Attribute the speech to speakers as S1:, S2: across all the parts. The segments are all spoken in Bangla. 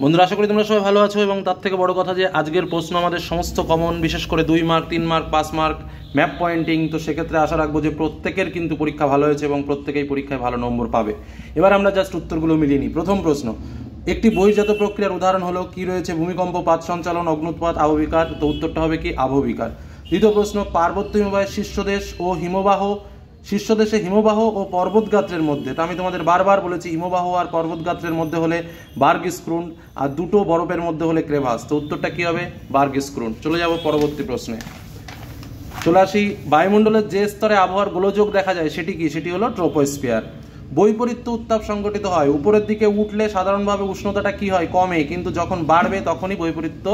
S1: বন্ধুরা, আশা করি তোমরা সবাই ভালো আছো এবং তার থেকে বড় কথা যে আজকের প্রশ্ন আমাদের সমস্ত কমন, বিশেষ করে 2 mark 3 mark 5 mark map pointing. তো সেক্ষেত্রে আশা রাখবো যে প্রত্যেকের কিন্তু পরীক্ষা ভালো হয়েছে এবং প্রত্যেকেই পরীক্ষায় ভালো নম্বর পাবে। এবার আমরা জাস্ট উত্তরগুলো মিলিয়ে নিই। প্রথম প্রশ্ন, একটি বহির্জাত প্রক্রিয়ার উদাহরণ হলো কি রয়েছে? ভূমিকম্প, পাত সঞ্চালন, অগ্নুৎপাত, আবহবিকার। তো উত্তরটা হবে কি? আবহবিকার। দ্বিতীয় প্রশ্ন, পার্বত্য হিমবাহের শীর্ষদেশে হিমবাহ ও পর্বতগাত্রের মধ্যে, তো আমি তোমাদের বারবার বলেছি হিমবাহ আর পর্বতগাত্রের মধ্যে হলে বার্গস্ক্রুন্ড, আর দুটো বরফের মধ্যে হলে ক্রেভাস। তো উত্তরটা কি হবে? বার্গস্ক্রুন্ড। চলে যাব পরবর্তী প্রশ্নে। চলে আসি, বায়ুমণ্ডলের যে স্তরে আবহাওয়ার গোলযোগ দেখা যায় সেটি কি? সেটি হলো ট্রোপোস্ফিয়ার। বৈপরীত্য উত্তাপ সংঘটিত হয়। উপরের দিকে উঠলে সাধারণভাবে উষ্ণতাটা কি হয়? কমে, কিন্তু যখন বাড়বে তখনই বৈপরীত্য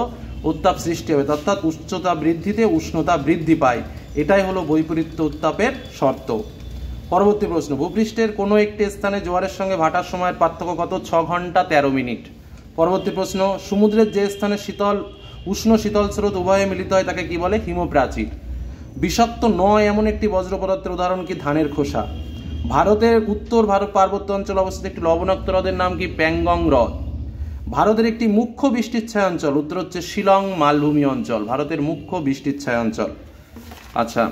S1: উত্তাপ সৃষ্টি হবে, অর্থাৎ উচ্চতা বৃদ্ধিতে উষ্ণতা বৃদ্ধি পায়। এটাই হলো বৈপরীত্য উত্তাপের শর্ত। পরবর্তী প্রশ্ন, ভূপৃষ্ঠের কোনো একটি স্থানে জোয়ারের সঙ্গে ভাটার সময়ের পার্থক্য কত? 6 ঘন্টা 13 মিনিট। পরবর্তী প্রশ্ন, সমুদ্রের যে স্থানে উষ্ণ শীতল স্রোত উভয়ে মিলিত হয় তাকে কি বলে? হিমপ্রাচীর। বিষাক্ত নয় এমন একটি বজ্র পদার্থের উদাহরণ কি? ধানের খোসা। ভারতের উত্তর পার্বত্য অঞ্চলে অবস্থিত একটি লবণাক্ত হ্রদের নাম কি? প্যাংগং হ্রদ। ভারতের একটি মুখ্য বৃষ্টিচ্ছায়া অঞ্চল, উত্তর হচ্ছে শিলং মালভূমি অঞ্চল, ভারতের মুখ্য বৃষ্টিচ্ছায়া অঞ্চল। আচ্ছা,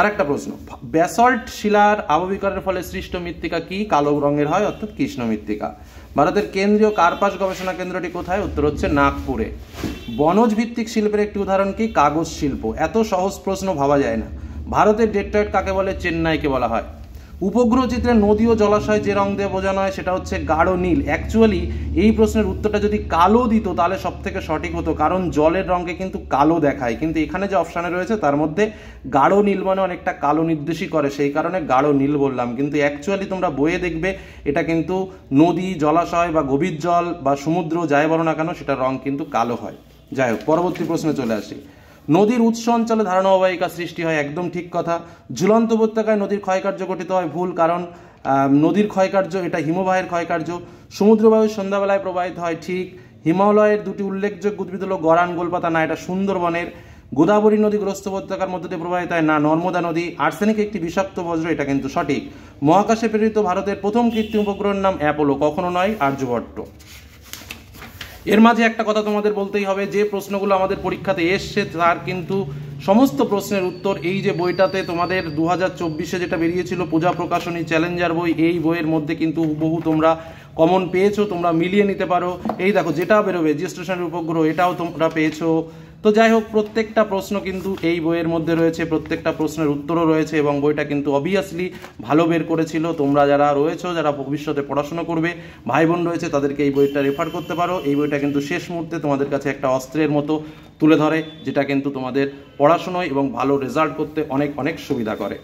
S1: আরেকটা প্রশ্ন, ব্যাসল্ট শিলার আবহবিকারের ফলে সৃষ্ট মৃত্তিকা কি? কালো রঙের হয়, অর্থাৎ কৃষ্ণ মৃত্তিকা। ভারতের কেন্দ্রীয় কার্পাস গবেষণা কেন্দ্রটি কোথায়? উত্তর হচ্ছে নাগপুরে। বনজ ভিত্তিক শিল্পের একটি উদাহরণ কি? কাগজ শিল্প। এত সহজ প্রশ্ন ভাবা যায় না। ভারতের ডেট্রয়েট কাকে বলে? চেন্নাইকে বলা হয়। উপগ্রহ চিত্রে নদী ও জলাশয় যে রং দিয়ে বোঝানো হয় সেটা হচ্ছে গাঢ় নীল। অ্যাকচুয়ালি এই প্রশ্নের উত্তরটা যদি কালো দিত তাহলে সব থেকে সঠিক হতো, কারণ জলের রঙকে কিন্তু কালো দেখায়, কিন্তু এখানে যে অপশানে রয়েছে তার মধ্যে গাঢ় নীল মানে অনেকটা কালো নির্দেশই করে, সেই কারণে গাঢ় নীল বললাম। কিন্তু অ্যাকচুয়ালি তোমরা বইয়ে দেখবে এটা কিন্তু নদী, জলাশয় বা গভীর জল বা সমুদ্র যাই বলো না কেন সেটার রং কিন্তু কালো হয়। যাই হোক, পরবর্তী প্রশ্নে চলে আসি। নদীর উৎস অঞ্চলে ধারণা অববাহিকা সৃষ্টি হয়, একদম ঠিক কথা। ঝুলন্ত উপত্যকায় নদীর ক্ষয়কার্য গঠিত হয়, ভুল, কারণ নদীর ক্ষয়কার্য এটা হিমবাহের ক্ষয়কার্য। সমুদ্রবায়ু সন্ধ্যাবেলায় প্রবাহিত হয়, ঠিক। হিমালয়ের দুটি উল্লেখযোগ্য উদ্ভিদ হলো গরান, গোলপাতা, না এটা সুন্দরবনের। গোদাবরী নদী গ্রস্ত উপত্যকার মধ্যে দিয়ে প্রবাহিত হয়, না নর্মদা নদী। আর্সেনিক একটি বিষাক্ত বজ্র, এটা কিন্তু সঠিক। মহাকাশে প্রেরিত ভারতের প্রথম কৃত্রিম উপগ্রহের নাম অ্যাপোলো, কখনো নয় আর্যভট্ট। এর মাঝে একটা কথা তোমাদের বলতেই হবে, যে প্রশ্নগুলো আমাদের পরীক্ষাতে এসছে তার কিন্তু সমস্ত প্রশ্নের উত্তর এই যে বইটাতে তোমাদের 2024-এ যেটা বেরিয়েছিল পূজা প্রকাশনী চ্যালেঞ্জার বই, এই বইয়ের মধ্যে কিন্তু হুবহু তোমরা কমন পেয়েছো, তোমরা মিলিয়ে নিতে পারো। এই দেখো যেটা বেরোবে জিওস্টেশনের উপগ্রহ, এটাও তোমরা পেয়েছো। তো যাই হোক, প্রত্যেকটা প্রশ্ন কিন্তু এই বইয়ের মধ্যে রয়েছে, প্রত্যেকটা প্রশ্নের উত্তরও রয়েছে এবং বইটা কিন্তু অবভিয়াসলি ভালো বের করেছিল। তোমরা যারা রয়েছো, যারা ভবিষ্যতে পড়াশোনা করবে, ভাই বোন রয়েছে, তাদেরকে এই বইটা রেফার করতে পারো। এই বইটা কিন্তু শেষ মুহূর্তে তোমাদের কাছে একটা অস্ত্রের মতো তুলে ধরে, যেটা কিন্তু তোমাদের পড়াশোনায় এবং ভালো রেজাল্ট করতে অনেক অনেক সুবিধা করে।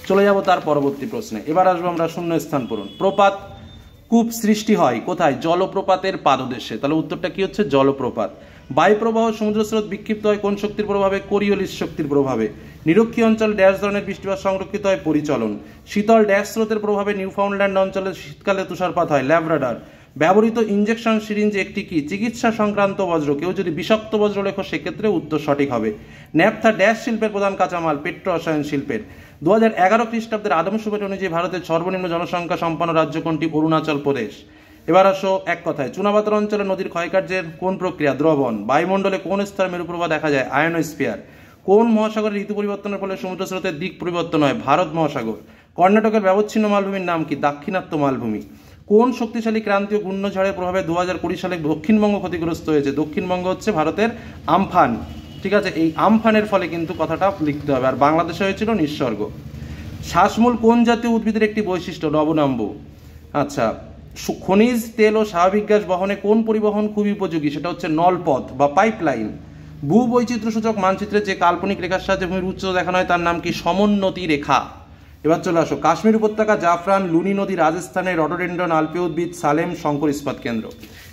S1: চলে যাব তার পরবর্তী প্রশ্নে। এবার আসবো আমরা শূন্যস্থান পূরণ। প্রপাত কূপ সৃষ্টি হয় কোথায়? জলপ্রপাতের পাদদেশে। তাহলে উত্তরটা কি হচ্ছে? জলপ্রপাত। বায়ুপ্রবাহ সমুদ্র স্রোত বিক্ষিপ্ত হয় কোন শক্তির প্রভাবে? কোরিওলিস শক্তির প্রভাবে। নিরক্ষীয় অঞ্চল ড্যাশ ধরনের বৃষ্টিপাত সংরক্ষিত হয়? পরিচলন। শীতল ড্যাশ স্রোতের প্রভাবে নিউফাউন্ডল্যান্ড অঞ্চলে শীতকালে তুষারপাত হয়? ল্যাব্রাডর। ব্যবহৃত ইঞ্জেকশন সিরিঞ্জ একটি কি? চিকিৎসা সংক্রান্ত বজ্র। কেউ যদি বিষাক্ত বজ্র লেখো সেক্ষেত্রে উত্তর সঠিক হবে। ন্যাপথা ড্যাশ শিল্পের প্রধান কাঁচামাল? পেট্রো রসায়ন শিল্পের। 2011 খ্রিস্টাব্দের আদমশুমারি অনুযায়ী ভারতের সর্বনিম্ন জনসংখ্যা সম্পন্ন রাজ্য কোনটি? অরুণাচল প্রদেশ। এবার আসো এক কথায়, চুনাপাথর অঞ্চলে নদীর ক্ষয়কার্যের কোন প্রক্রিয়া? দ্রবণ। বায়ুমণ্ডলে কোন স্তরে মেরুপ্রবাহ দেখা যায়? আয়নোস্ফিয়ার। কোন মহাসাগরের ঋতু পরিবর্তনের ফলে সমুদ্র স্রোতের দিক পরিবর্তন হয়? ভারত মহাসাগর। কর্ণাটকের ব্যবচ্ছিন্ন মালভূমির নাম কি? দাক্ষিণাত্য মালভূমি। কোন শক্তিশালী ক্রান্তীয় ঘূর্ণঝড়ের প্রভাবে 2020 সালে দক্ষিণবঙ্গ ক্ষতিগ্রস্ত হয়েছে? দক্ষিণবঙ্গ হচ্ছে ভারতের আমফান। ঠিক আছে, এই আমফানের ফলে কিন্তু কথাটা লিখতে হবে। আর বাংলাদেশে হয়েছিল নিঃসর্গ। শ্বাসমূল কোন জাতীয় উদ্ভিদের একটি বৈশিষ্ট্য? লবণাম্ব। আচ্ছা, খনিজ তেল ও স্বাভাবিক গ্যাস বহনে কোন পরিবহন খুবই উপযোগী? সেটা হচ্ছে নলপথ বা পাইপলাইন। ভূবৈচিত্র্য সূচক মানচিত্রে যে কাল্পনিক রেখার সাহায্যে ভূমির উচ্চতা দেখানো হয় তার নাম কি? সমোন্নতি রেখা। এবার চলে আসো, কাশ্মীর উপত্যকা, জাফরান, লুনি নদী রাজস্থানে, রডোডেন্ড্রন আলপীয় উদ্ভিদ, সালেম শঙ্কর ইস্পাত কেন্দ্র।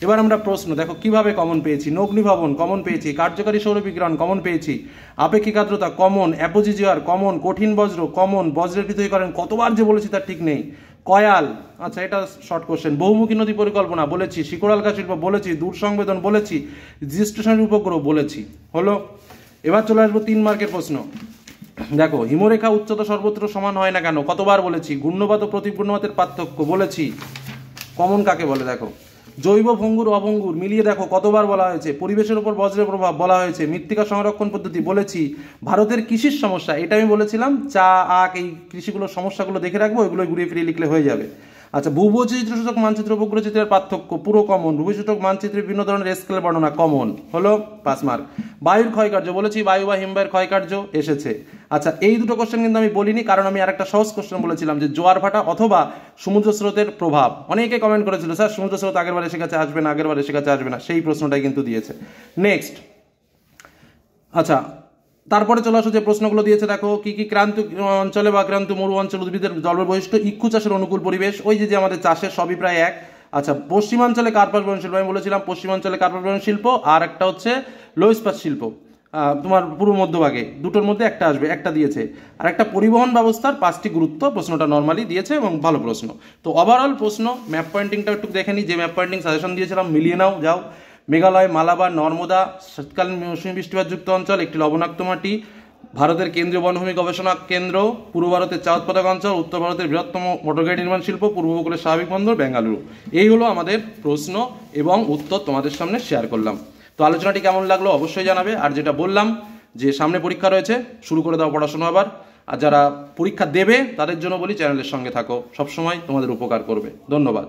S1: এবার আমরা প্রশ্ন দেখো কিভাবে কমন পেয়েছি। নগ্নিভবন কমন পেয়েছি, কার্যকারী সৌরবিকিরণ কমন পেয়েছি, আপেক্ষিক আর্দ্রতা কমন, অ্যাপোজিজিয়ার কমন, কঠিন বজ্র কমন, বজ্রের পৃথকীকরণ কতবার যে বলেছি তার ঠিক নেই, কয়াল, আচ্ছা এটা শর্ট কোশ্চেন, বহুমুখী নদী পরিকল্পনা বলেছি, শিকড়ালকা শিল্প বলেছি, দূর সংবেদন বলেছি, জিওস্টেশনারি উপগ্রহ বলেছি। হলো, এবার চলে আসবো 3 মার্কের প্রশ্ন। দেখো, হিমরেখা উচ্চতা সর্বত্র সমান হয় না কেন? কতবার বলেছি। ঘূর্ণপাত ও প্রতিঘূর্ণপাতের পার্থক্য বলেছি। কমন কাকে বলে? দেখো, জৈব ভঙ্গুর অভঙ্গুর মিলিয়ে দেখো কতবার বলা হয়েছে, পরিবেশের উপর বজ্রের প্রভাব বলা হয়েছে, মৃত্তিকা সংরক্ষণ পদ্ধতি বলেছি, ভারতের কৃষির সমস্যা এটা আমি বলেছিলাম, চা আখ এই কৃষিগুলোর সমস্যাগুলো দেখে রাখবো, এগুলো ঘুরিয়ে ফিরিয়ে লিখলে হয়ে যাবে। আচ্ছা, ভূবৈচিত্র্য সূচক মানচিত্র উপগ্রহ চিত্রের পার্থক্য পুরো কমন, ভূবৈচিত্রক মানচিত্রে বিভিন্ন ধরনের স্কেল বর্ণনা কমন, হলো 5 মার্ক। বায়ুর ক্ষয়কার্য বলেছি, বায়ু বা হিমবাহের ক্ষয়কার্য এসেছে। আচ্ছা, এই দুটো কোশ্চেন কিন্তু আমি বলিনি, কারণ আমি আরেকটা সহজ কোশ্চেন বলেছিলাম যে জোয়ার ভাটা অথবা সমুদ্র স্রোতের প্রভাব। অনেকে কমেন্ট করেছিল স্যার সমুদ্র স্রোত আগের বার এসে কাছে আসবে না, আগের বার এসে কাছে আসবে না, সেই প্রশ্নটাই কিন্তু দিয়েছে। নেক্সট, আচ্ছা তারপরে চলে আসো যে প্রশ্নগুলো দিয়েছে, দেখো কি কি ক্রান্ত অঞ্চলে বা ক্রান্ত মরু অঞ্চল উদ্ভিদের জলবায়ু বৈশিষ্ট্য, ইক্ষু চাষের অনুকূল পরিবেশ, ওই যে আমাদের চাষের সবই প্রায় এক। আচ্ছা, পশ্চিমাঞ্চলে কার্পাস বয়ন শিল্প, আমি বলেছিলাম পশ্চিমাঞ্চলে কার্পাস বয়ন শিল্প, আর একটা হচ্ছে লো ইস্পাত শিল্প তোমার পূর্ব মধ্যভাগে, দুটোর মধ্যে একটা আসবে, একটা দিয়েছে। আর একটা পরিবহন ব্যবস্থার 5টি গুরুত্ব, প্রশ্নটা নর্মালি দিয়েছে এবং ভালো প্রশ্ন। তো ওভারঅল প্রশ্ন ম্যাপ পয়েন্টিংটা একটু দেখে নিই, যে ম্যাপ পয়েন্টিং সাজেশন দিয়েছিলাম মিলিয়ে নাও যাও। মেঘালয়, মালাবার, নর্মদা শীতকালীন মৌসুমী বৃষ্টিপাতযুক্ত অঞ্চল, একটি লবণাক্ত মাটি, ভারতের কেন্দ্রীয় বনভূমি গবেষণা কেন্দ্র, পূর্ব ভারতের চা উৎপাদক অঞ্চল, উত্তর ভারতের বৃহত্তম মোটরগাড়ি নির্মাণ শিল্প, পূর্ব উপকূলের স্বাভাবিক বন্দর বেঙ্গালুরু। এই হলো আমাদের প্রশ্ন এবং উত্তর তোমাদের সামনে শেয়ার করলাম। তো আলোচনাটি কেমন লাগলো অবশ্যই জানাবে। আর যেটা বললাম যে সামনে পরীক্ষা রয়েছে, শুরু করে দাও পড়াশোনা আবার। আর যারা পরীক্ষা দেবে তাদের জন্য বলি চ্যানেলের সঙ্গে থাকো, সবসময় তোমাদের উপকার করবে। ধন্যবাদ।